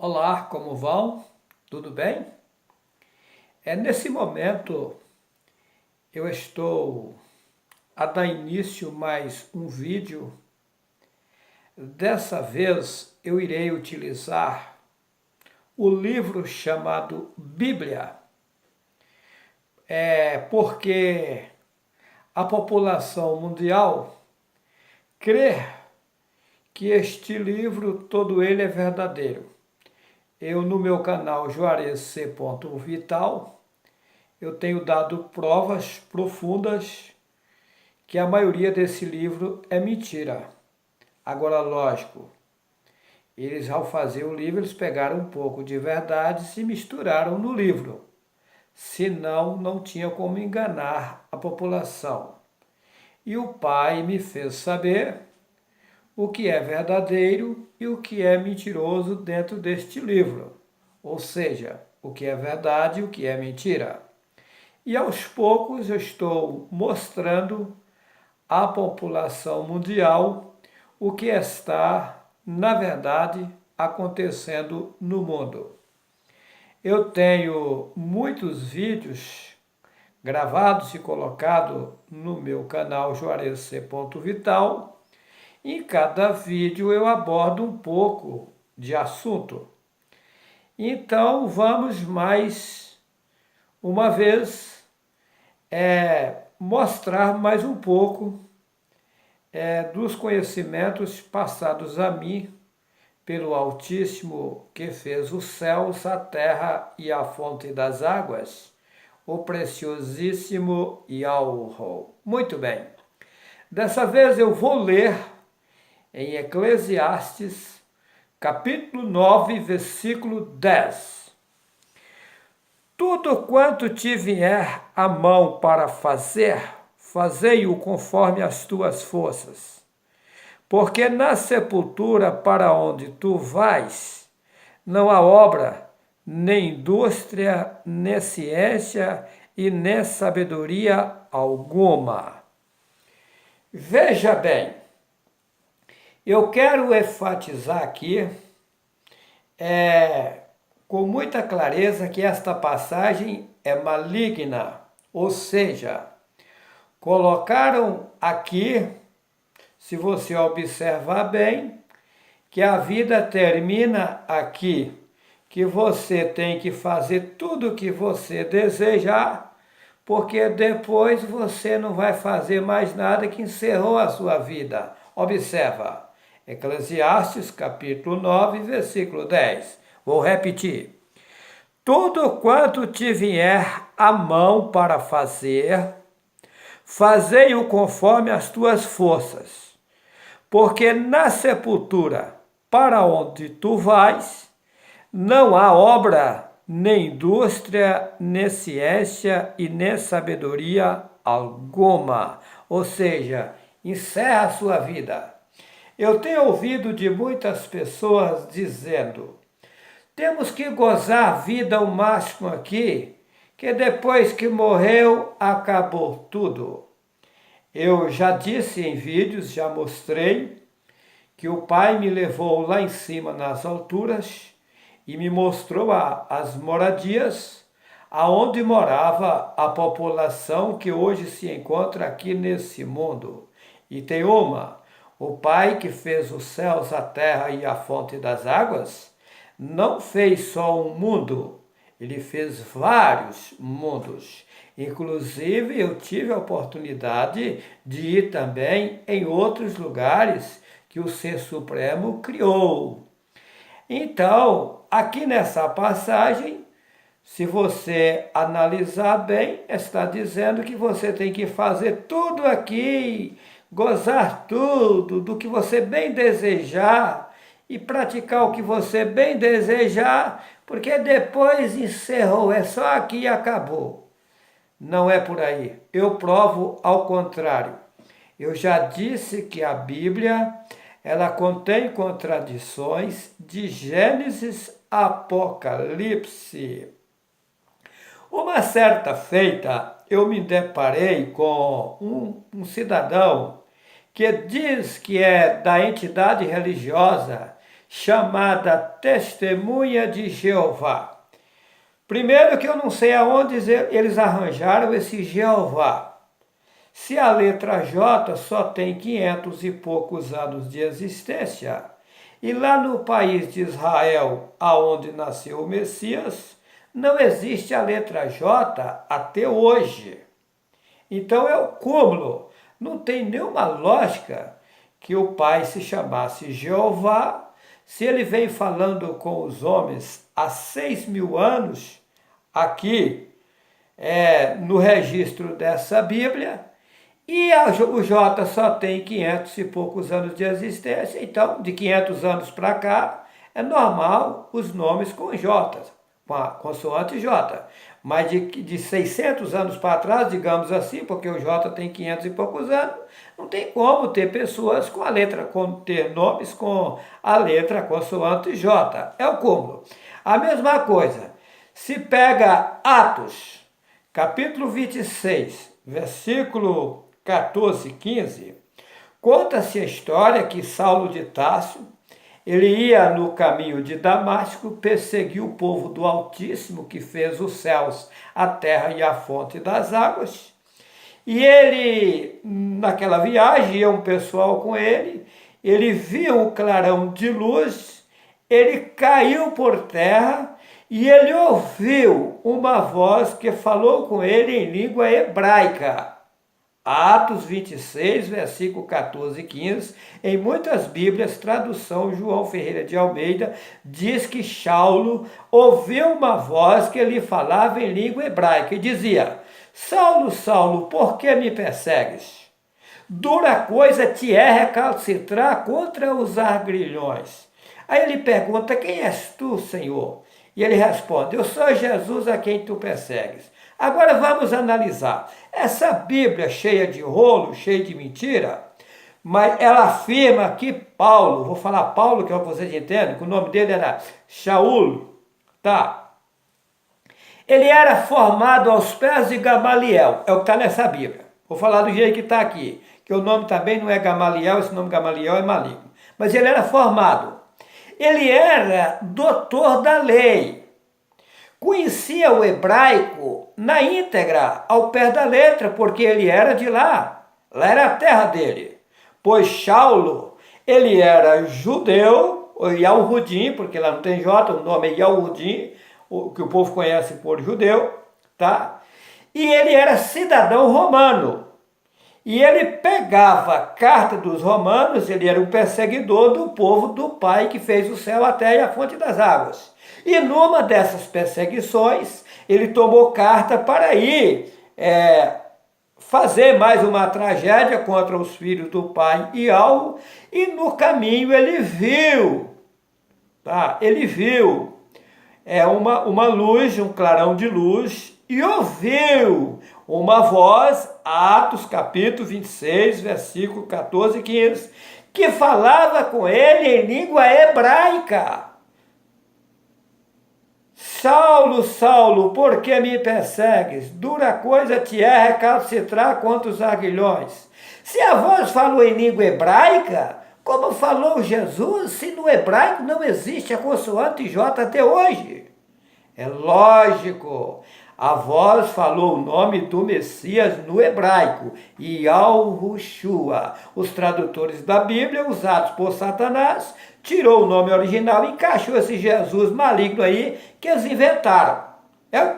Olá, como vão? Tudo bem? Nesse momento eu estou a dar início mais um vídeo. Dessa vez eu irei utilizar o livro chamado Bíblia, porque a população mundial crê que este livro todo ele é verdadeiro. Eu no meu canal juarez.c.vital eu tenho dado provas profundas que a maioria desse livro é mentira. Agora, lógico, eles ao fazer o livro, eles pegaram um pouco de verdade e se misturaram no livro. Senão, não tinha como enganar a população. E o Pai me fez saber o que é verdadeiro e o que é mentiroso dentro deste livro. Ou seja, o que é verdade e o que é mentira. E aos poucos eu estou mostrando à população mundial o que está, na verdade, acontecendo no mundo. Eu tenho muitos vídeos gravados e colocados no meu canal juarez.c.vital. Em cada vídeo eu abordo um pouco de assunto. Então vamos mais uma vez mostrar mais um pouco dos conhecimentos passados a mim pelo Altíssimo que fez os céus, a terra e a fonte das águas, o preciosíssimo Yahweh. Muito bem. Dessa vez eu vou ler em Eclesiastes, capítulo 9, versículo 10. Tudo quanto te vier a mão para fazer, fazei-o conforme as tuas forças. Porque na sepultura para onde tu vais, não há obra, nem indústria, nem ciência e nem sabedoria alguma. Veja bem, eu quero enfatizar aqui com muita clareza que esta passagem é maligna, ou seja, colocaram aqui, se você observar bem, que a vida termina aqui, que você tem que fazer tudo o que você desejar, porque depois você não vai fazer mais nada, que encerrou a sua vida. Observa, Eclesiastes capítulo 9, versículo 10. Vou repetir. Tudo quanto te vier a mão para fazer, fazei-o conforme as tuas forças, porque na sepultura para onde tu vais, não há obra, nem indústria, nem ciência e nem sabedoria alguma. Ou seja, encerra a sua vida. Eu tenho ouvido de muitas pessoas dizendo: temos que gozar a vida ao máximo aqui, que depois que morreu, acabou tudo. Eu já disse em vídeos, já mostrei, que o Pai me levou lá em cima nas alturas e me mostrou as moradias aonde morava a população que hoje se encontra aqui nesse mundo. E tem uma: o Pai que fez os céus, a terra e a fonte das águas, não fez só um mundo, ele fez vários mundos. Inclusive, eu tive a oportunidade de ir também em outros lugares que o Ser Supremo criou. Então, aqui nessa passagem, se você analisar bem, está dizendo que você tem que fazer tudo aqui, gozar tudo, do que você bem desejar e praticar o que você bem desejar, porque depois encerrou, é só aqui e acabou. Não é por aí. Eu provo ao contrário. Eu já disse que a Bíblia, ela contém contradições de Gênesis a Apocalipse. Uma certa feita, eu me deparei com um cidadão que diz que é da entidade religiosa chamada Testemunha de Jeová. Primeiro que eu não sei aonde eles arranjaram esse Jeová. Se a letra J só tem 500 e poucos anos de existência, e lá no país de Israel, aonde nasceu o Messias, não existe a letra J até hoje. Então é o cúmulo. Não tem nenhuma lógica que o Pai se chamasse Jeová, se ele vem falando com os homens há 6.000 anos, aqui no registro dessa Bíblia, e o J só tem 500 e poucos anos de existência, então de 500 anos para cá é normal os nomes com J, com a consoante J. Mas de 600 anos para trás, digamos assim, porque o J tem 500 e poucos anos, não tem como ter pessoas ter nomes com a letra consoante J. É o cúmulo. A mesma coisa, se pega Atos, capítulo 26, versículo 14 e 15, conta-se a história que Saulo de Tarso, ele ia no caminho de Damasco, perseguiu o povo do Altíssimo, que fez os céus, a terra e a fonte das águas. E ele, naquela viagem, ia um pessoal com ele viu o clarão de luz, ele caiu por terra e ele ouviu uma voz que falou com ele em língua hebraica. Atos 26, versículo 14 e 15, em muitas Bíblias, tradução João Ferreira de Almeida, diz que Saulo ouviu uma voz que lhe falava em língua hebraica e dizia: Saulo, Saulo, por que me persegues? Dura coisa te é recalcitrar contra os arguilhões. Aí ele pergunta: quem és tu, Senhor? E ele responde: eu sou Jesus a quem tu persegues. Agora vamos analisar. Essa Bíblia cheia de rolo, cheia de mentira, mas ela afirma que Paulo, vou falar Paulo, que é o que vocês entendem, que o nome dele era Shaul, tá? Ele era formado aos pés de Gamaliel, é o que está nessa Bíblia. Vou falar do jeito que está aqui, que o nome também não é Gamaliel, esse nome Gamaliel é maligno. Mas ele era formado. Ele era doutor da lei. Conhecia o hebraico na íntegra, ao pé da letra, porque ele era de lá. Lá era a terra dele. Pois Saulo, ele era judeu, ou Yahudim, porque lá não tem J, o nome é Yahudim, o que o povo conhece por judeu, tá? E ele era cidadão romano. E ele pegava a carta dos romanos, ele era um perseguidor do povo do Pai que fez o céu, a terra e a fonte das águas. E numa dessas perseguições, ele tomou carta para ir fazer mais uma tragédia contra os filhos do pai e algo, e no caminho ele viu, tá? Ele viu uma luz, um clarão de luz, e ouviu uma voz, Atos capítulo 26, versículo 14 e 15, que falava com ele em língua hebraica. Saulo, Saulo, por que me persegues? Dura coisa te é recalcitrar contra os aguilhões. Se a voz falou em língua hebraica, como falou Jesus, se no hebraico não existe a consoante J até hoje? É lógico, a voz falou o nome do Messias no hebraico, Yahushua. Os tradutores da Bíblia, usados por Satanás, tirou o nome original e encaixou esse Jesus maligno aí que eles inventaram. É o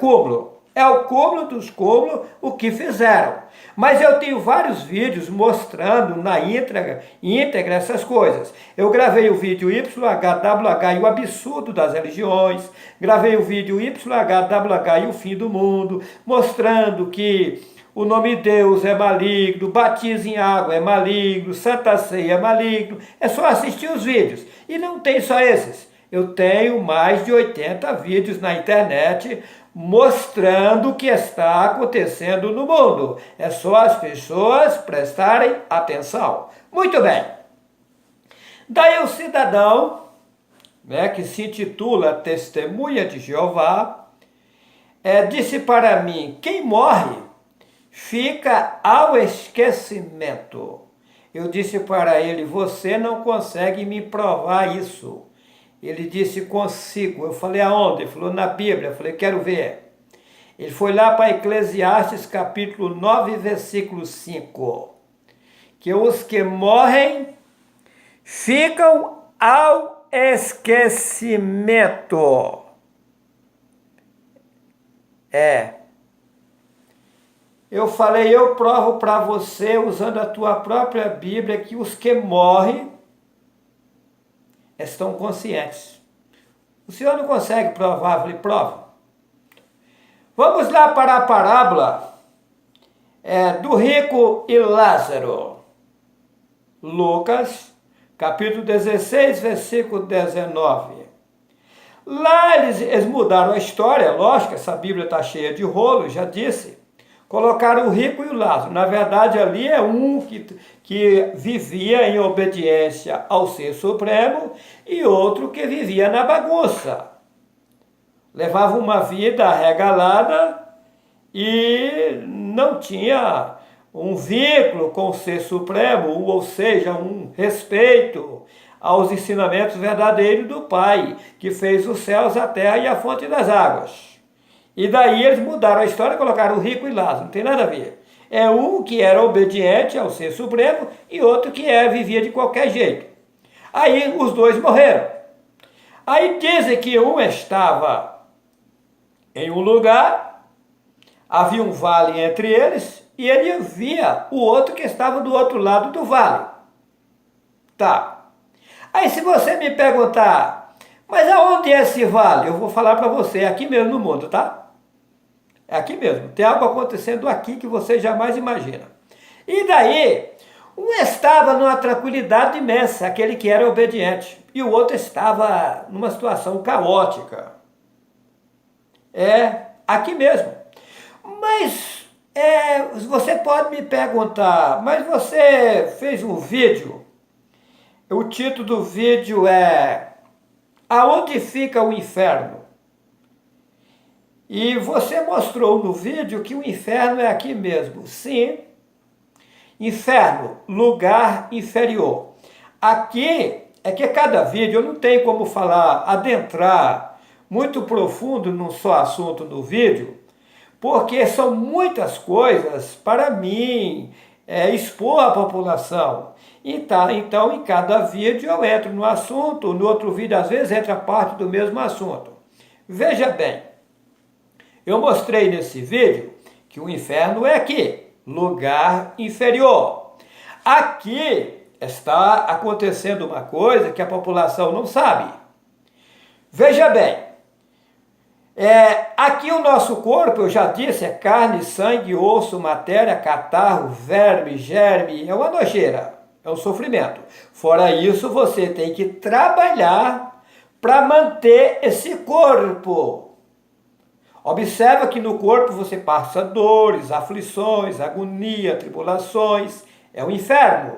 cúmulo dos cúmulos o que fizeram. Mas eu tenho vários vídeos mostrando na íntegra essas coisas. Eu gravei o vídeo YHWH e o absurdo das religiões, gravei o vídeo YHWH e o fim do mundo, mostrando que o nome de Deus é maligno, batismo em água é maligno, Santa Ceia é maligno. É só assistir os vídeos. E não tem só esses. Eu tenho mais de 80 vídeos na internet mostrando o que está acontecendo no mundo. É só as pessoas prestarem atenção. Muito bem. Daí o cidadão, que se intitula Testemunha de Jeová, disse para mim: quem morre fica ao esquecimento. Eu disse para ele: você não consegue me provar isso. Ele disse consigo. Eu falei, aonde? Ele falou, na Bíblia. Eu falei, quero ver. Ele foi lá para Eclesiastes capítulo 9, versículo 5. Que os que morrem ficam ao esquecimento. Eu falei, eu provo para você, usando a tua própria Bíblia, que os que morrem estão conscientes. O senhor não consegue provar? Eu falei, prova. Vamos lá para a parábola do rico e Lázaro. Lucas, capítulo 16, versículo 19. Lá eles mudaram a história, lógico, essa Bíblia está cheia de rolo, já disse. Colocaram o rico e o Lázaro. Na verdade, ali é um que vivia em obediência ao Ser Supremo e outro que vivia na bagunça. Levava uma vida arregalada e não tinha um vínculo com o Ser Supremo, ou seja, um respeito aos ensinamentos verdadeiros do Pai, que fez os céus, a terra e a fonte das águas. E daí eles mudaram a história e colocaram o rico e Lázaro, não tem nada a ver. É um que era obediente ao Ser Supremo e outro que vivia de qualquer jeito. Aí os dois morreram. Aí dizem que um estava em um lugar, havia um vale entre eles, e ele via o outro que estava do outro lado do vale. Tá. Aí se você me perguntar, mas aonde é esse vale? Eu vou falar para você, aqui mesmo no mundo, tá? É aqui mesmo. Tem algo acontecendo aqui que você jamais imagina. E daí, um estava numa tranquilidade imensa, aquele que era obediente, e o outro estava numa situação caótica. Aqui mesmo. Mas você pode me perguntar, mas você fez um vídeo, o título do vídeo é Aonde Fica o Inferno? E você mostrou no vídeo que o inferno é aqui mesmo. Sim, inferno, lugar inferior. Aqui é que cada vídeo, eu não tenho como falar, adentrar muito profundo num só assunto no vídeo, porque são muitas coisas para mim expor à população. Então, em cada vídeo eu entro no assunto, no outro vídeo às vezes entra parte do mesmo assunto. Veja bem, eu mostrei nesse vídeo que o inferno é aqui, lugar inferior. Aqui está acontecendo uma coisa que a população não sabe. Veja bem, aqui o nosso corpo, eu já disse, é carne, sangue, osso, matéria, catarro, verme, germe, é uma nojeira, é um sofrimento. Fora isso, você tem que trabalhar para manter esse corpo. Observa que no corpo você passa dores, aflições, agonia, tribulações, é o inferno.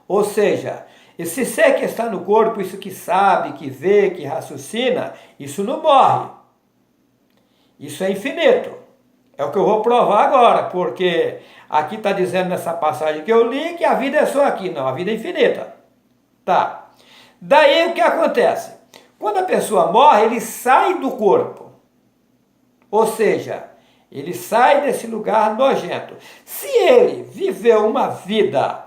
Ou seja, esse ser que está no corpo, isso que sabe, que vê, que raciocina, isso não morre. Isso é infinito. É o que eu vou provar agora, porque aqui está dizendo nessa passagem que eu li que a vida é só aqui. Não, a vida é infinita. Tá. Daí o que acontece? Quando a pessoa morre, ele sai do corpo. Ou seja, ele sai desse lugar nojento. Se ele viveu uma vida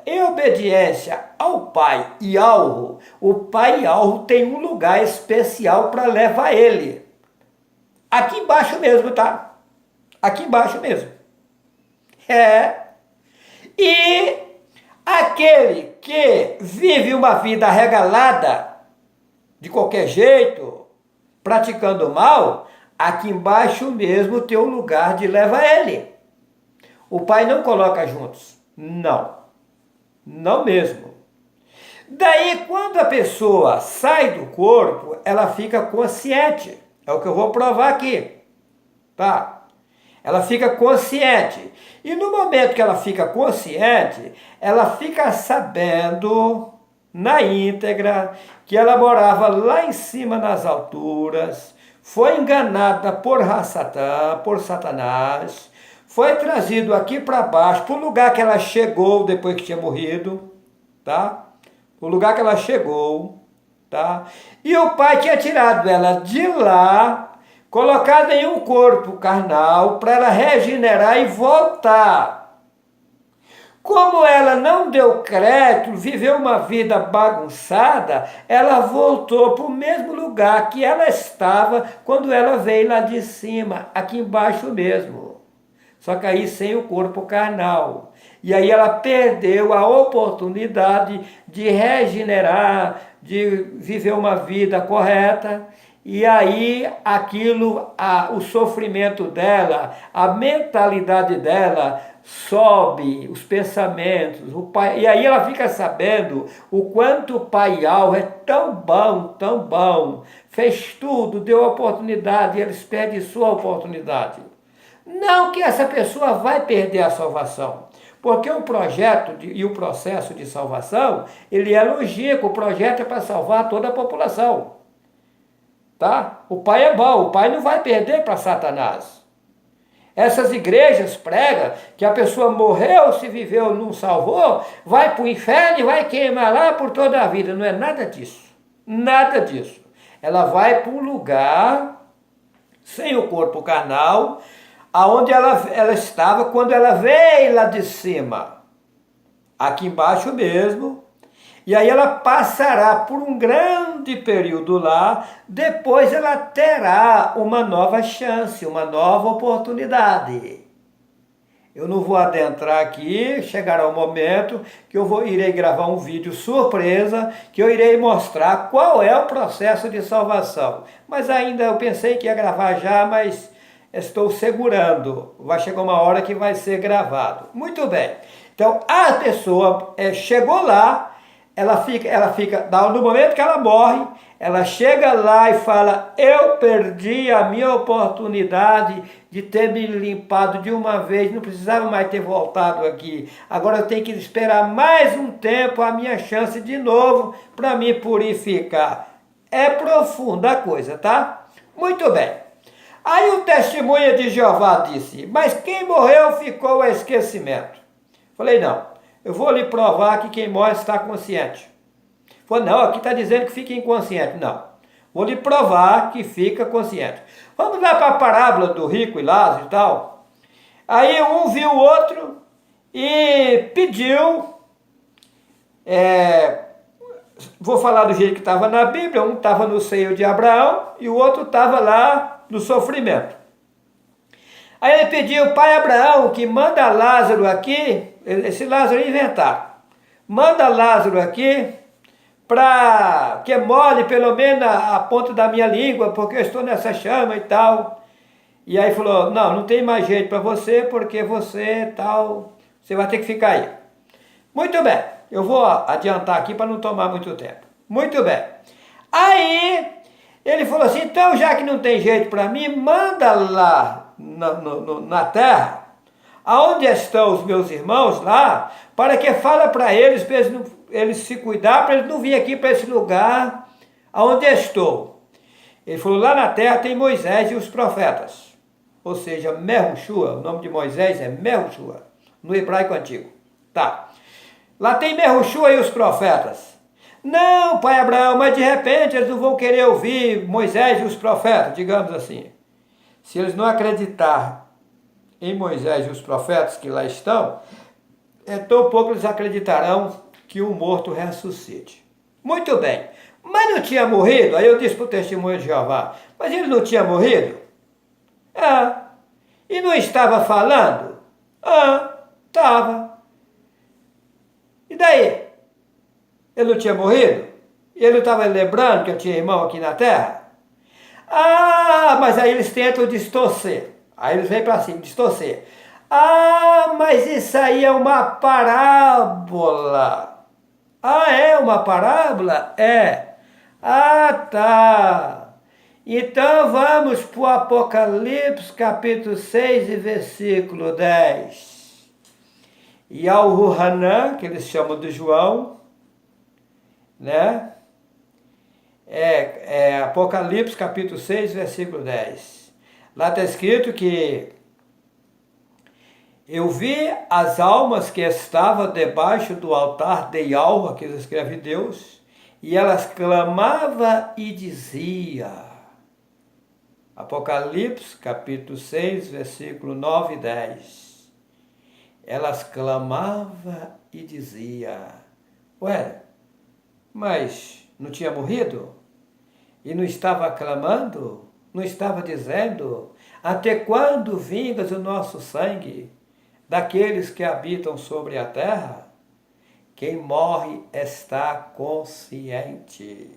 em obediência ao Pai e Alro, o Pai e Alro tem um lugar especial para levar ele. Aqui embaixo mesmo, tá? Aqui embaixo mesmo. E aquele que vive uma vida regalada, de qualquer jeito, praticando mal, aqui embaixo mesmo tem um lugar de levar ele. O Pai não coloca juntos. Não. Não mesmo. Daí, quando a pessoa sai do corpo, ela fica consciente. É o que eu vou provar aqui. Tá? Ela fica consciente. E no momento que ela fica consciente, ela fica sabendo na íntegra que ela morava lá em cima nas alturas, foi enganada por Satã, por Satanás, foi trazido aqui para baixo, para o lugar que ela chegou depois que tinha morrido, tá? O lugar que ela chegou, tá? E o pai tinha tirado ela de lá, colocado em um corpo carnal, para ela regenerar e voltar. Como ela não deu crédito, viveu uma vida bagunçada, ela voltou para o mesmo lugar que ela estava quando ela veio lá de cima, aqui embaixo mesmo. Só que aí sem o corpo carnal. E aí ela perdeu a oportunidade de regenerar, de viver uma vida correta. E aí aquilo, o sofrimento dela, a mentalidade dela sobe, os pensamentos, e aí ela fica sabendo o quanto o Pai Al é tão bom, fez tudo, deu oportunidade, e eles perdem sua oportunidade. Não que essa pessoa vai perder a salvação, porque o projeto e o processo de salvação, ele é longínquo, o projeto é para salvar toda a população. Tá? O Pai é bom, o Pai não vai perder para Satanás. Essas igrejas pregam que a pessoa morreu, se viveu, não salvou, vai para o inferno e vai queimar lá por toda a vida. Não é nada disso. Nada disso. Ela vai para um lugar, sem o corpo carnal, aonde ela estava quando ela veio lá de cima. Aqui embaixo mesmo. E aí ela passará por um grande período lá, depois ela terá uma nova chance, uma nova oportunidade. Eu não vou adentrar aqui, chegará um momento que irei gravar um vídeo surpresa, que eu irei mostrar qual é o processo de salvação. Mas ainda eu pensei que ia gravar já, mas estou segurando. Vai chegar uma hora que vai ser gravado. Muito bem. Então a pessoa chegou lá, ela fica, no momento que ela morre, ela chega lá e fala, eu perdi a minha oportunidade de ter me limpado de uma vez, não precisava mais ter voltado aqui, agora eu tenho que esperar mais um tempo, a minha chance de novo, para me purificar. É profunda a coisa, tá? Muito bem. Aí o testemunha de Jeová disse, mas quem morreu ficou ao esquecimento. Falei, não. Eu vou lhe provar que quem morre está consciente. Falei, não, aqui está dizendo que fica inconsciente. Não, vou lhe provar que fica consciente. Vamos lá para a parábola do rico e Lázaro e tal. Aí um viu o outro e pediu, vou falar do jeito que estava na Bíblia, um estava no seio de Abraão e o outro estava lá no sofrimento. Aí ele pediu, pai Abraão, que manda Lázaro aqui, esse Lázaro inventar, manda Lázaro aqui, para que molhe pelo menos a ponta da minha língua, porque eu estou nessa chama e tal. E aí falou, não tem mais jeito para você, porque você tal, você vai ter que ficar aí. Muito bem, eu vou adiantar aqui para não tomar muito tempo. Muito bem. Aí ele falou assim, então já que não tem jeito para mim, manda lá na terra, aonde estão os meus irmãos lá, para que fala para eles eles se cuidar, para eles não virem aqui para esse lugar aonde estou. Ele falou, lá na terra tem Moisés e os profetas, ou seja, Mehushua, o nome de Moisés é Mehushua, no hebraico antigo. Tá. Lá tem Mehushua e os profetas. Não, pai Abraão, mas de repente eles não vão querer ouvir Moisés e os profetas, digamos assim. Se eles não acreditarem em Moisés e os profetas que lá estão, tão pouco eles acreditarão que o morto ressuscite. Muito bem. Mas não tinha morrido? Aí eu disse para o testemunho de Jeová, mas ele não tinha morrido? E não estava falando? Estava. E daí? Ele não tinha morrido? E ele não estava lembrando que eu tinha irmão aqui na terra? Mas aí eles tentam distorcer. Aí eles vêm para cima, distorcer. Mas isso aí é uma parábola. É uma parábola? É. Tá. Então vamos para o Apocalipse, capítulo 6 e versículo 10. E ao Ruhanã, que eles chamam de João, né? Apocalipse, capítulo 6, versículo 10. Lá está escrito que eu vi as almas que estavam debaixo do altar de Yahweh, que escreve Deus, E elas clamavam e dizia. Apocalipse, capítulo 6, versículo 9 e 10. Elas clamavam e dizia: ué, mas não tinha morrido? E não estava clamando? Não estava dizendo: até quando vingas o nosso sangue daqueles que habitam sobre a terra? Quem morre está consciente.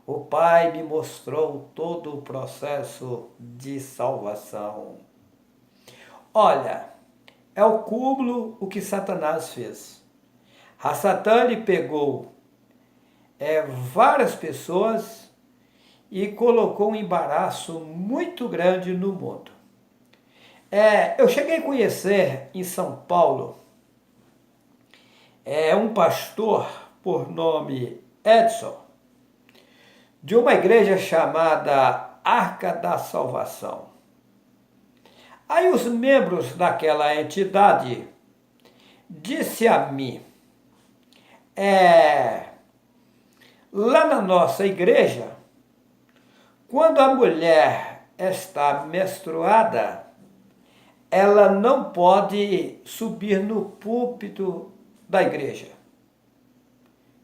O Pai me mostrou todo o processo de salvação. Olha, é o cúmulo o que Satanás fez. A Satã lhe pegou várias pessoas e colocou um embaraço muito grande no mundo. Eu cheguei a conhecer em São Paulo um pastor por nome Edson, de uma igreja chamada Arca da Salvação. Aí os membros daquela entidade disse a mim, lá na nossa igreja, quando a mulher está menstruada, ela não pode subir no púlpito da igreja.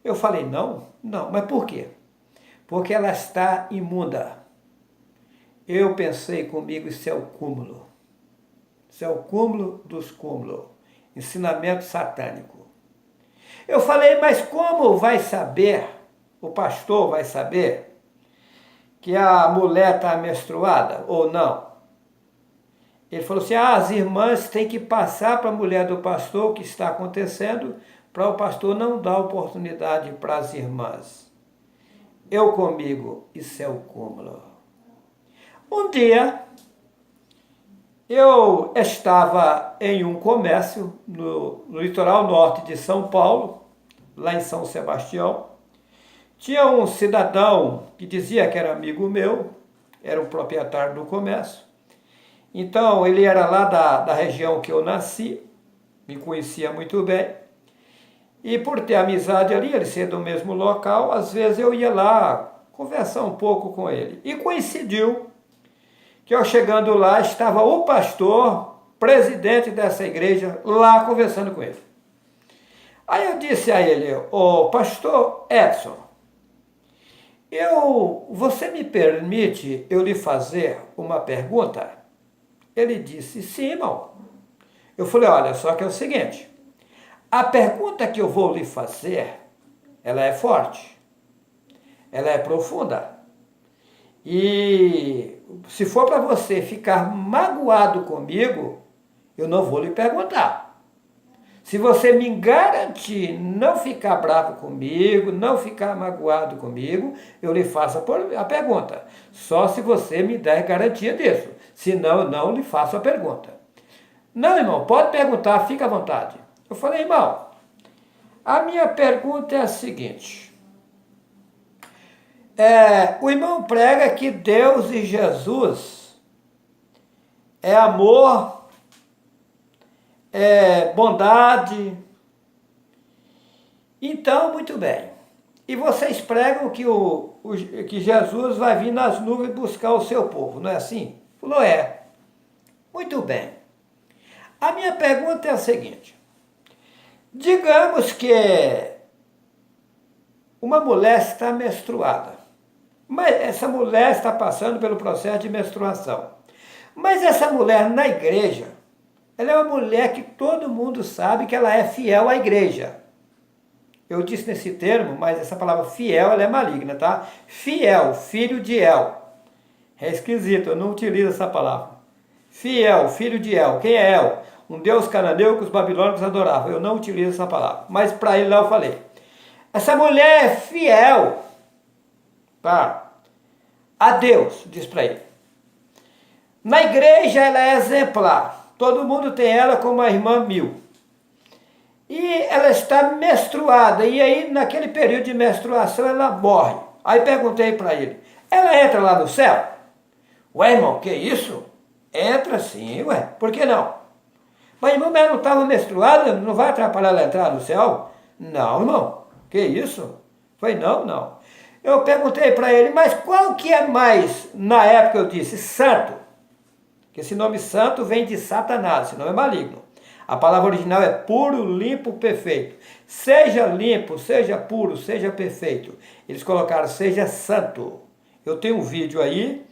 Eu falei, não, mas por quê? Porque ela está imunda. Eu pensei comigo, isso é o cúmulo. Isso é o cúmulo dos cúmulos. Ensinamento satânico. Eu falei, mas como vai saber, o pastor vai saber, que a mulher está menstruada ou não? Ele falou assim, as irmãs têm que passar para a mulher do pastor o que está acontecendo, para o pastor não dar oportunidade para as irmãs. Eu comigo, isso é o cúmulo. Um dia, eu estava em um comércio no litoral norte de São Paulo, lá em São Sebastião. Tinha um cidadão que dizia que era amigo meu, era o proprietário do comércio. Então, ele era lá da região que eu nasci, me conhecia muito bem. E por ter amizade ali, ele ser do mesmo local, às vezes eu ia lá conversar um pouco com ele. E coincidiu que eu chegando lá, estava o pastor, presidente dessa igreja, lá conversando com ele. Aí eu disse a ele, ô pastor Edson, você me permite eu lhe fazer uma pergunta? Ele disse, sim, irmão. Eu falei, olha, só que é o seguinte, a pergunta que eu vou lhe fazer, ela é forte, ela é profunda. E se for para você ficar magoado comigo, eu não vou lhe perguntar. Se você me garantir não ficar bravo comigo, não ficar magoado comigo, eu lhe faço a pergunta. Só se você me der garantia disso. Senão, eu não lhe faço a pergunta. Não, irmão, pode perguntar, fica à vontade. Eu falei, irmão, a minha pergunta é a seguinte. O irmão prega que Deus e Jesus é amor, é bondade. Então, muito bem. E vocês pregam que Jesus vai vir nas nuvens buscar o seu povo, não é assim? Falou, é. Muito bem. A minha pergunta é a seguinte. Digamos que uma mulher está menstruada. Mas essa mulher está passando pelo processo de menstruação. Mas essa mulher na igreja, ela é uma mulher que todo mundo sabe que ela é fiel à igreja. Eu disse nesse termo, mas essa palavra fiel, ela é maligna, tá? Fiel, filho de El. É esquisito, eu não utilizo essa palavra. Fiel, filho de El. Quem é El? Um deus cananeu que os babilônicos adoravam. Eu não utilizo essa palavra, mas para ele lá eu falei. Essa mulher é fiel, tá? A Deus, diz para ele. Na igreja ela é exemplar. Todo mundo tem ela como a irmã Mil. E ela está menstruada. E aí, naquele período de menstruação, ela morre. Aí perguntei para ele, ela entra lá no céu? Ué, irmão, que isso? Entra sim, ué. Por que não? Mas, irmão, ela não estava menstruada? Não vai atrapalhar ela entrar no céu? Não, irmão. Que isso? Falei, não, não. Eu perguntei para ele, mas qual que é mais, na época eu disse, santo? Que esse nome santo vem de Satanás, esse nome é maligno. A palavra original é puro, limpo, perfeito. Seja limpo, seja puro, seja perfeito. Eles colocaram, seja santo. Eu tenho um vídeo aí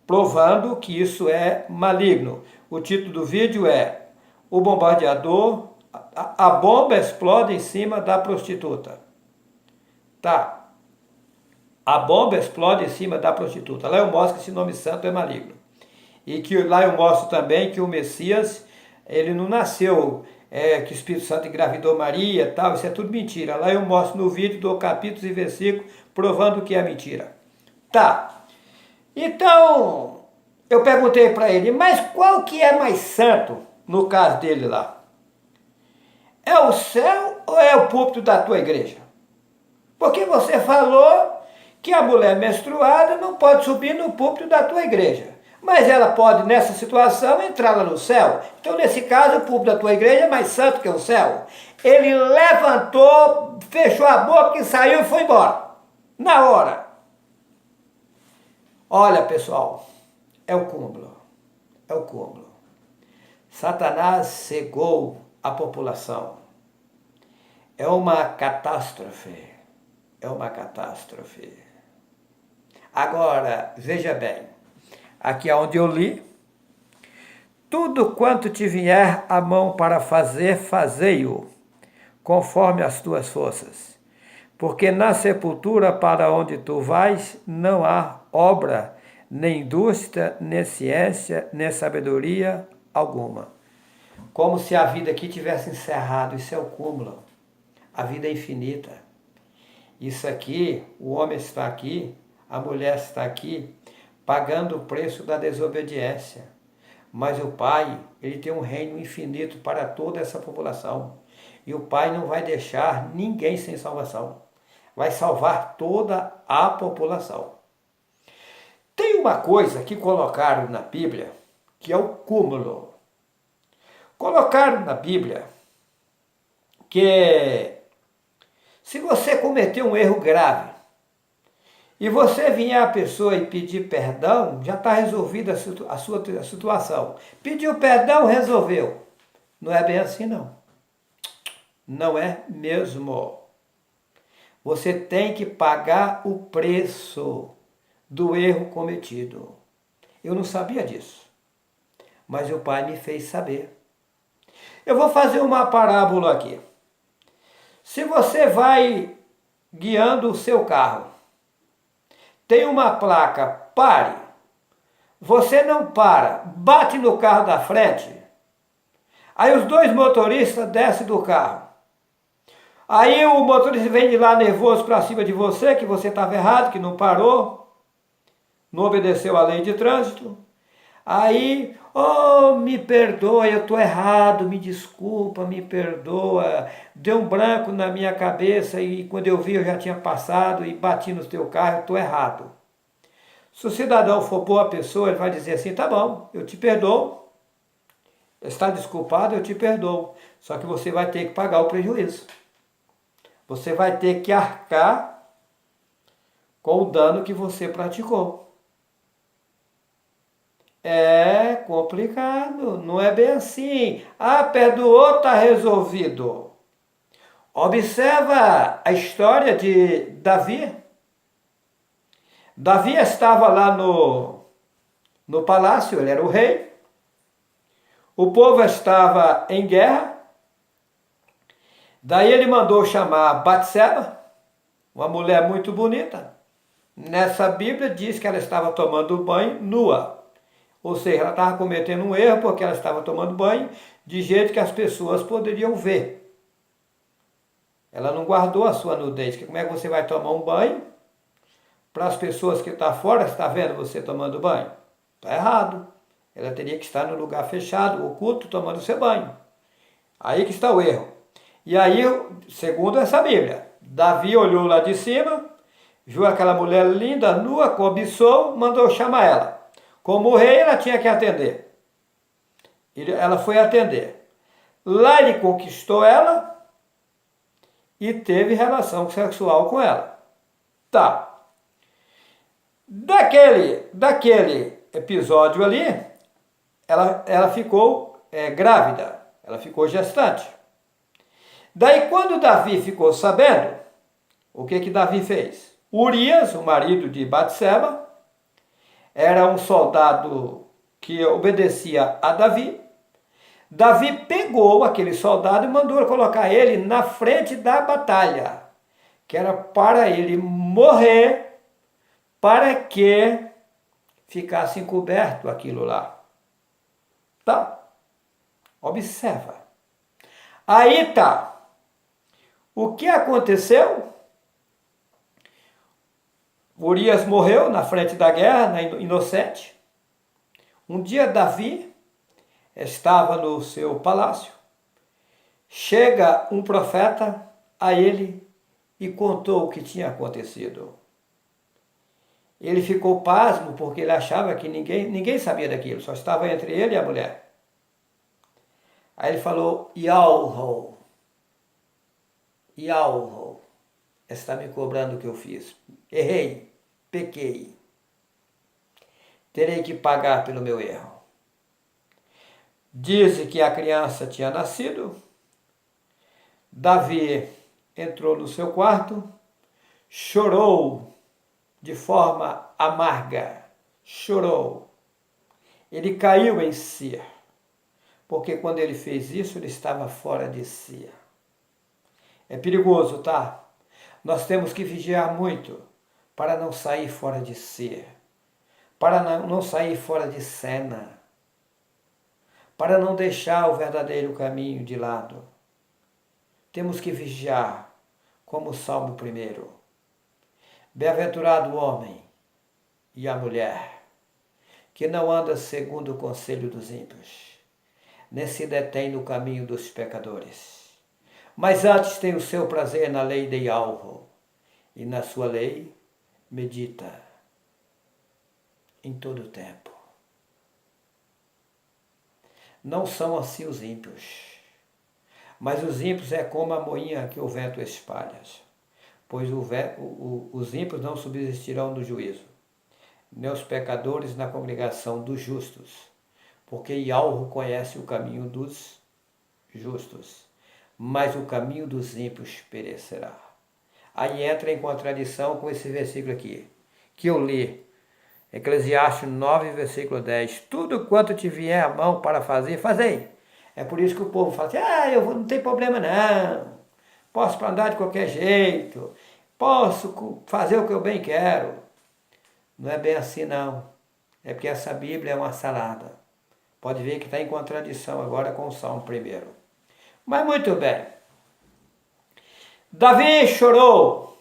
provando que isso é maligno. O título do vídeo é O Bombardeador, a bomba explode em cima da prostituta. Tá. A bomba explode em cima da prostituta. Lá eu mostro que esse nome santo é maligno. E que lá eu mostro também que o Messias, ele não nasceu, que o Espírito Santo engravidou Maria, tal, isso é tudo mentira. Lá eu mostro no vídeo, dou capítulos e versículos, provando que é mentira. Tá. Então, eu perguntei para ele, mas qual que é mais santo, no caso dele lá? É o céu ou é o púlpito da tua igreja? Porque você falou que a mulher menstruada não pode subir no púlpito da tua igreja. Mas ela pode, nessa situação, entrar lá no céu. Então, nesse caso, o púlpito da tua igreja é mais santo que o céu. Ele levantou, fechou a boca e saiu e foi embora. Na hora. Olha, pessoal, é o cúmulo. É o cúmulo. Satanás cegou a população. É uma catástrofe. É uma catástrofe. Agora, veja bem. Aqui é onde eu li. Tudo quanto te vier a mão para fazer, fazei-o, conforme as tuas forças. Porque na sepultura para onde tu vais, não há obra, nem indústria, nem ciência, nem sabedoria alguma. Como se a vida aqui tivesse encerrado. Isso é o cúmulo. A vida é infinita. Isso aqui, o homem está aqui, a mulher está aqui, pagando o preço da desobediência. Mas o Pai, ele tem um reino infinito para toda essa população. E o Pai não vai deixar ninguém sem salvação. Vai salvar toda a população. Tem uma coisa que colocaram na Bíblia, que é o cúmulo. Colocaram na Bíblia que se você cometer um erro grave, e você vier a pessoa e pedir perdão, já está resolvida a sua situação. Pediu perdão, resolveu. Não é bem assim, não. Não é mesmo. Você tem que pagar o preço do erro cometido. Eu não sabia disso, mas o Pai me fez saber. Eu vou fazer uma parábola aqui. Se você vai guiando o seu carro, tem uma placa, pare. Você não para, bate no carro da frente. Aí os dois motoristas descem do carro. Aí o motorista vem de lá nervoso para cima de você, que você estava errado, que não parou, não obedeceu a lei de trânsito. Aí, me perdoa, eu estou errado, me desculpa, me perdoa. Deu um branco na minha cabeça e quando eu vi eu já tinha passado e bati no teu carro, eu estou errado. Se o cidadão for boa pessoa, ele vai dizer assim, tá bom, eu te perdoo. Está desculpado, eu te perdoo. Só que você vai ter que pagar o prejuízo. Você vai ter que arcar com o dano que você praticou. É complicado, não é bem assim. Perdoou, está resolvido. Observa a história de Davi. Davi estava lá no palácio, ele era o rei. O povo estava em guerra. Daí ele mandou chamar Batseba, uma mulher muito bonita. Nessa Bíblia diz que ela estava tomando banho nua. Ou seja, ela estava cometendo um erro porque ela estava tomando banho de jeito que as pessoas poderiam ver. Ela não guardou a sua nudez. Como é que você vai tomar um banho para as pessoas que estão fora estar vendo você tomando banho? Está errado. Ela teria que estar no lugar fechado, oculto, tomando seu banho. Aí que está o erro. E aí, segundo essa Bíblia, Davi olhou lá de cima, viu aquela mulher linda, nua, cobiçou, mandou chamar ela. Como rei, ela tinha que atender. Ela foi atender. Lá ele conquistou ela e teve relação sexual com ela. Tá. Daquele episódio ali, ela ficou grávida, ela ficou gestante. Daí quando Davi ficou sabendo, o que Davi fez? Urias, o marido de Batseba, era um soldado que obedecia a Davi. Davi pegou aquele soldado e mandou colocar ele na frente da batalha, que era para ele morrer, para que ficasse encoberto aquilo lá. Tá? Observa. Aí tá. O que aconteceu? Urias morreu na frente da guerra, inocente. Um dia Davi estava no seu palácio. Chega um profeta a ele e contou o que tinha acontecido. Ele ficou pasmo porque ele achava que ninguém sabia daquilo, só estava entre ele e a mulher. Aí ele falou, Yahweh, está me cobrando o que eu fiz. Errei, pequei. Terei que pagar pelo meu erro. Diz que a criança tinha nascido. Davi entrou no seu quarto, chorou de forma amarga. Chorou. Ele caiu em si. Porque quando ele fez isso, ele estava fora de si. É perigoso, tá? Nós temos que vigiar muito para não sair fora de si, para não sair fora de cena, para não deixar o verdadeiro caminho de lado. Temos que vigiar, como o Salmo 1. Bem-aventurado o homem e a mulher, que não anda segundo o conselho dos ímpios, nem se detém no caminho dos pecadores, mas antes tem o seu prazer na lei de Yahweh, e na sua lei medita em todo o tempo. Não são assim os ímpios, mas os ímpios é como a moinha que o vento espalha, pois os ímpios não subsistirão no juízo, nem os pecadores na congregação dos justos, porque Yahweh conhece o caminho dos justos, mas o caminho dos ímpios perecerá. Aí entra em contradição com esse versículo aqui, que eu li, Eclesiastes 9, versículo 10. Tudo quanto te vier à mão para fazer, fazei. É por isso que o povo fala assim, não tem problema não, posso andar de qualquer jeito, posso fazer o que eu bem quero. Não é bem assim não, é porque essa Bíblia é uma salada. Pode ver que está em contradição agora com o Salmo 1. Mas muito bem. Davi chorou,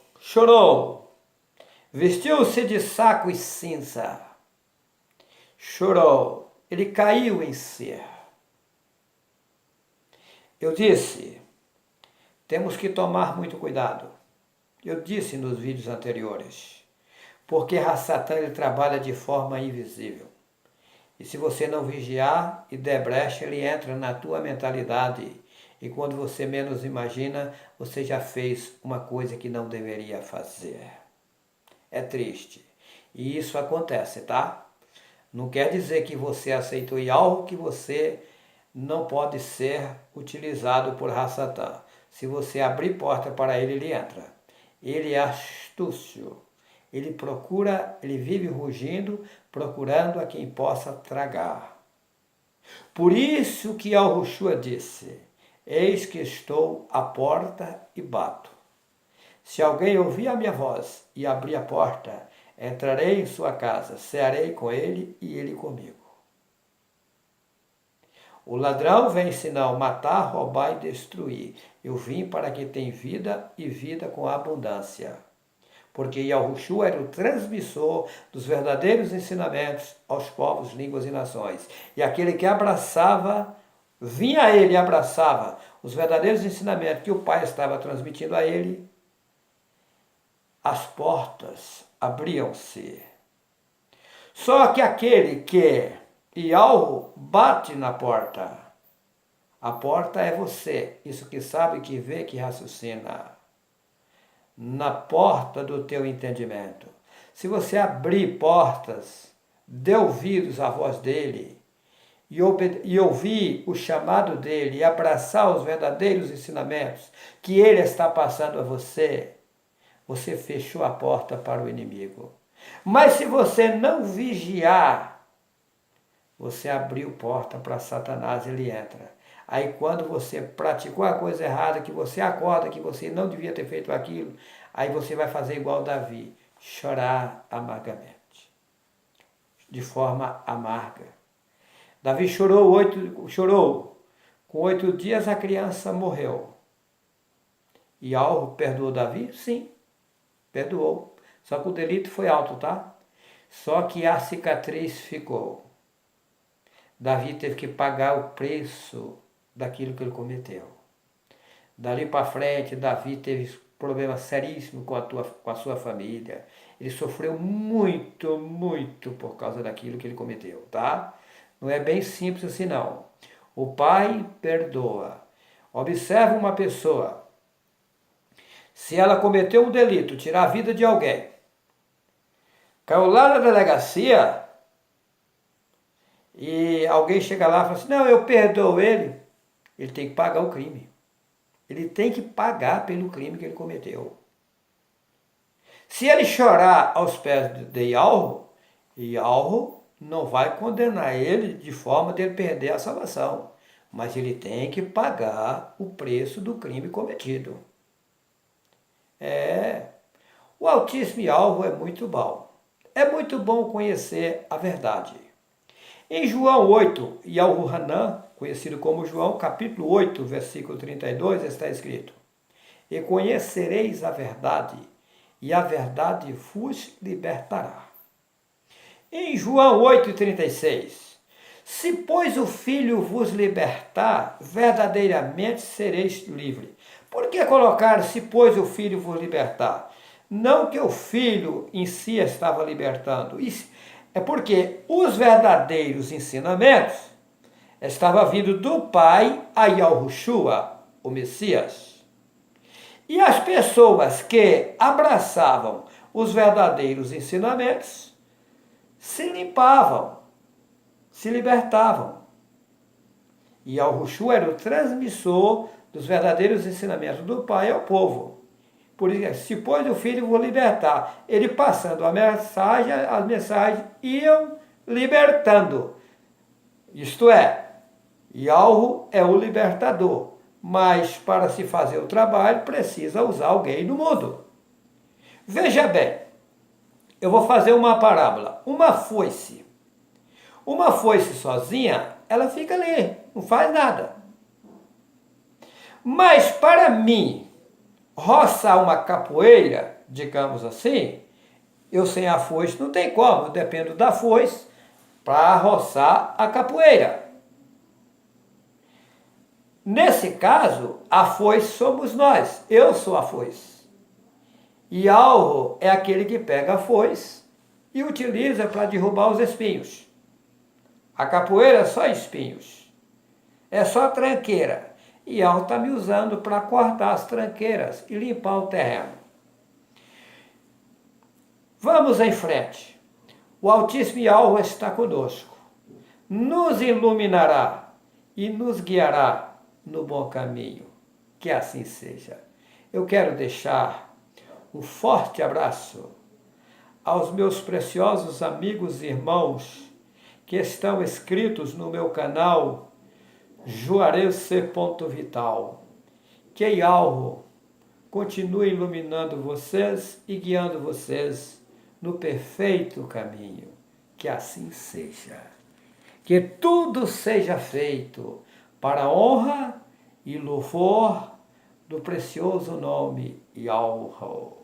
vestiu-se de saco e cinza, chorou, ele caiu em si. Eu disse, temos que tomar muito cuidado. Eu disse nos vídeos anteriores, porque Satã ele trabalha de forma invisível. E se você não vigiar e der brecha, ele entra na tua mentalidade. E quando você menos imagina, você já fez uma coisa que não deveria fazer. É triste. E isso acontece, tá? Não quer dizer que você aceitou algo que você não pode ser utilizado por Satã. Se você abrir porta para ele, ele entra. Ele é astúcio. Ele procura, ele vive rugindo, procurando a quem possa tragar. Por isso que Yahushua disse, eis que estou à porta e bato. Se alguém ouvir a minha voz e abrir a porta, entrarei em sua casa, cearei com ele e ele comigo. O ladrão vem senão matar, roubar e destruir. Eu vim para que tenha vida e vida com abundância. Porque Yahushua era o transmissor dos verdadeiros ensinamentos aos povos, línguas e nações. E aquele que abraçava, vinha a ele e abraçava os verdadeiros ensinamentos que o Pai estava transmitindo a ele, as portas abriam-se. Só que aquele que Yahweh bate na porta, a porta é você, isso que sabe, que vê, que raciocina. na porta do teu entendimento. Se você abrir portas, dê ouvidos à voz dele e ouvir o chamado dele e abraçar os verdadeiros ensinamentos que ele está passando a você, você fechou a porta para o inimigo. Mas se você não vigiar, você abriu porta para Satanás, ele entra. Aí quando você praticou a coisa errada, que você acorda, que você não devia ter feito aquilo, aí você vai fazer igual Davi, chorar amargamente, de forma amarga. Davi chorou. Com 8 dias a criança morreu. E Alro perdoou Davi? Sim, perdoou. Só que o delito foi alto, tá? Só que a cicatriz ficou. Davi teve que pagar o preço daquilo que ele cometeu. Dali para frente, Davi teve problemas seríssimos com a sua família. Ele sofreu muito, muito por causa daquilo que ele cometeu, tá? Não é bem simples assim, não. O pai perdoa. Observa uma pessoa. Se ela cometeu um delito, tirar a vida de alguém, caiu lá na delegacia e alguém chega lá e fala assim, não, eu perdoo ele. Ele tem que pagar o crime. Ele tem que pagar pelo crime que ele cometeu. Se ele chorar aos pés de Alro, Alro não vai condenar ele de forma de ele perder a salvação. Mas ele tem que pagar o preço do crime cometido. O Altíssimo e Alro é muito bom. É muito bom conhecer a verdade. Em João 8, Yalhu Hanan, conhecido como João, capítulo 8, versículo 32, está escrito: E conhecereis a verdade, e a verdade vos libertará. Em João 8,36, se pois o Filho vos libertar, verdadeiramente sereis livres. Por que colocar se pois o Filho vos libertar? Não que o Filho em si estava libertando, é porque os verdadeiros ensinamentos estavam vindo do Pai a Yahushua, o Messias. E as pessoas que abraçavam os verdadeiros ensinamentos se limpavam, se libertavam. E Yahushua era o transmissor dos verdadeiros ensinamentos do Pai ao povo. Por isso, se pois o Filho vou libertar, ele passando a mensagem, as mensagens iam libertando. Isto é, Yalhu é o libertador, mas para se fazer o trabalho precisa usar alguém no mundo. Veja bem, eu vou fazer uma parábola. Uma foice sozinha, ela fica ali, não faz nada. Mas para mim, roçar uma capoeira, digamos assim, eu sem a foice não tem como, eu dependo da foice para roçar a capoeira. Nesse caso, a foice somos nós, eu sou a foice. E Alro é aquele que pega a foice e utiliza para derrubar os espinhos. A capoeira é só espinhos, é só tranqueira. E Alro está me usando para cortar as tranqueiras e limpar o terreno. Vamos em frente. O Altíssimo Yalhu está conosco. Nos iluminará e nos guiará no bom caminho. Que assim seja. Eu quero deixar um forte abraço aos meus preciosos amigos e irmãos que estão inscritos no meu canal Juarez.vital. Que Yalhu continue iluminando vocês e guiando vocês no perfeito caminho. Que assim seja. Que tudo seja feito para a honra e louvor do precioso nome Yalhu.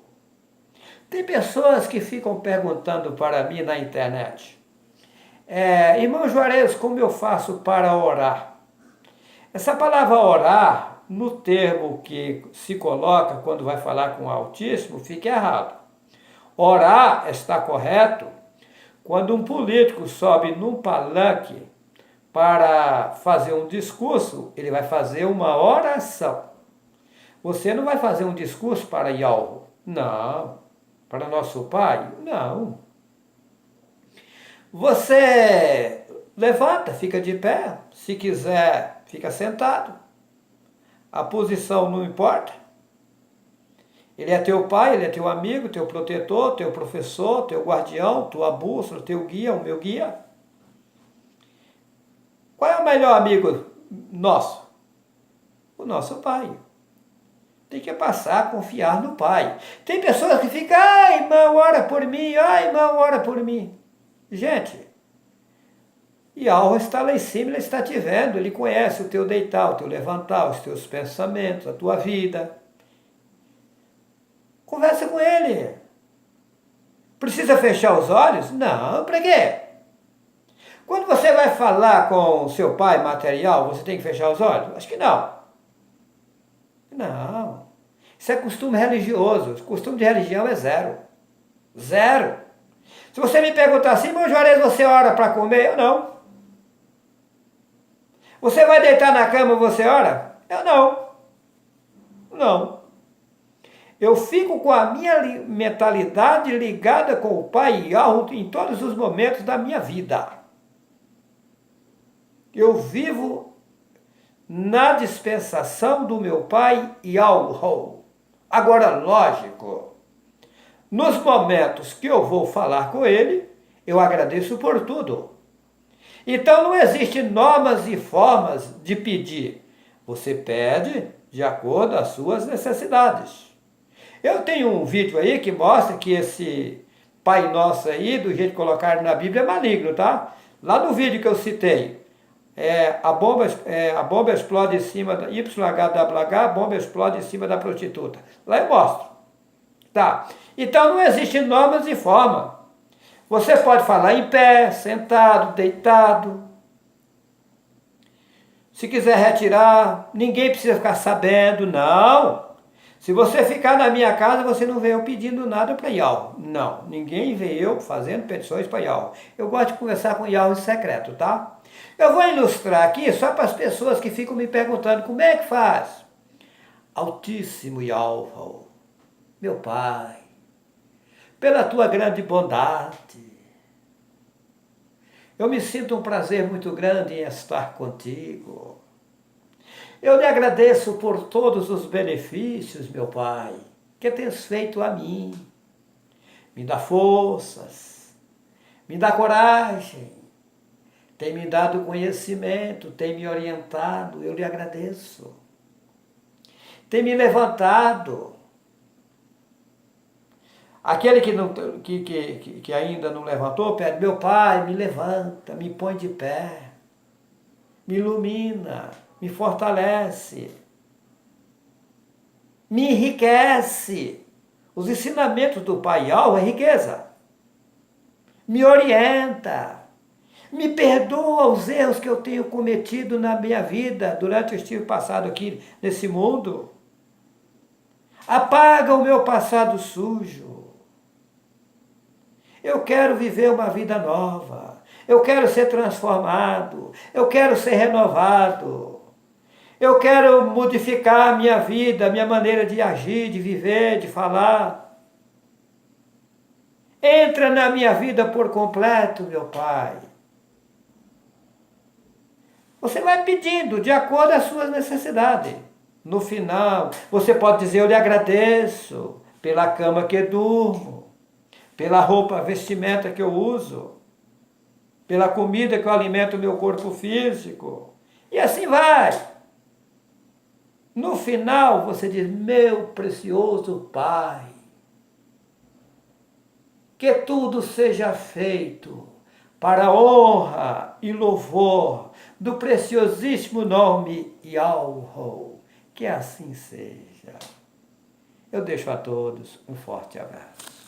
Tem pessoas que ficam perguntando para mim na internet: irmão Juarez, como eu faço para orar? Essa palavra orar, no termo que se coloca quando vai falar com o Altíssimo, fica errado. Orar está correto quando um político sobe num palanque para fazer um discurso, ele vai fazer uma oração. Você não vai fazer um discurso para Yalhu, Não. Para nosso Pai? Não. Você levanta, fica de pé. Se quiser, fica sentado. A posição não importa. Ele é teu pai, ele é teu amigo, teu protetor, teu professor, teu guardião, tua bússola, teu guia, o meu guia. Qual é o melhor amigo nosso? O nosso pai. Tem que passar a confiar no pai. Tem pessoas que ficam, ai, irmão, ora por mim, ai, irmão, ora por mim. Gente, Yahweh está lá em cima, ele está te vendo, ele conhece o teu deitar, o teu levantar, os teus pensamentos, a tua vida. Conversa com ele. Precisa fechar os olhos? Não, para quê? Quando você vai falar com o seu pai material, você tem que fechar os olhos? Acho que não. Não. Isso é costume religioso. O costume de religião é zero. Zero. Se você me perguntar assim, meu Juarez, você ora para comer? Eu não. Você vai deitar na cama e você ora? Eu não. Não. Eu fico com a minha mentalidade ligada com o Pai Yahweh em todos os momentos da minha vida. Eu vivo na dispensação do meu Pai Yahweh. Agora, lógico, nos momentos que eu vou falar com Ele, eu agradeço por tudo. Então não existe normas e formas de pedir. Você pede de acordo às suas necessidades. Eu tenho um vídeo aí que mostra que esse Pai Nosso aí, do jeito que colocaram na Bíblia, é maligno, tá? Lá no vídeo que eu citei, a bomba explode em cima da YHWH, a bomba explode em cima da prostituta. Lá eu mostro. Tá? Então não existe normas e forma. Você pode falar em pé, sentado, deitado. Se quiser retirar, ninguém precisa ficar sabendo, não. Se você ficar na minha casa, você não vê eu pedindo nada para Yahweh. Não, ninguém vê eu fazendo petições para Yahweh. Eu gosto de conversar com Yahweh em secreto, tá? Eu vou ilustrar aqui só para as pessoas que ficam me perguntando como é que faz. Altíssimo Yahweh, meu Pai, pela tua grande bondade, eu me sinto um prazer muito grande em estar contigo. Eu lhe agradeço por todos os benefícios, meu Pai, que tens feito a mim. Me dá forças, me dá coragem, tem me dado conhecimento, tem me orientado, eu lhe agradeço. Tem me levantado. Aquele que ainda não levantou, pede, meu Pai, me levanta, me põe de pé, me ilumina, me fortalece, me enriquece. Os ensinamentos do Pai Yahweh é riqueza. Me orienta, me perdoa os erros que eu tenho cometido na minha vida durante o estive passado aqui nesse mundo. Apaga o meu passado sujo. Eu quero viver uma vida nova. Eu quero ser transformado. Eu quero ser renovado. Eu quero modificar a minha vida, a minha maneira de agir, de viver, de falar. Entra na minha vida por completo, meu Pai. Você vai pedindo de acordo às suas necessidades. No final, você pode dizer, eu lhe agradeço pela cama que durmo, pela roupa, vestimenta que eu uso, pela comida que eu alimento o meu corpo físico. E assim vai. No final, você diz, meu precioso Pai, que tudo seja feito para a honra e louvor do preciosíssimo nome Yahweh. Que assim seja. Eu deixo a todos um forte abraço.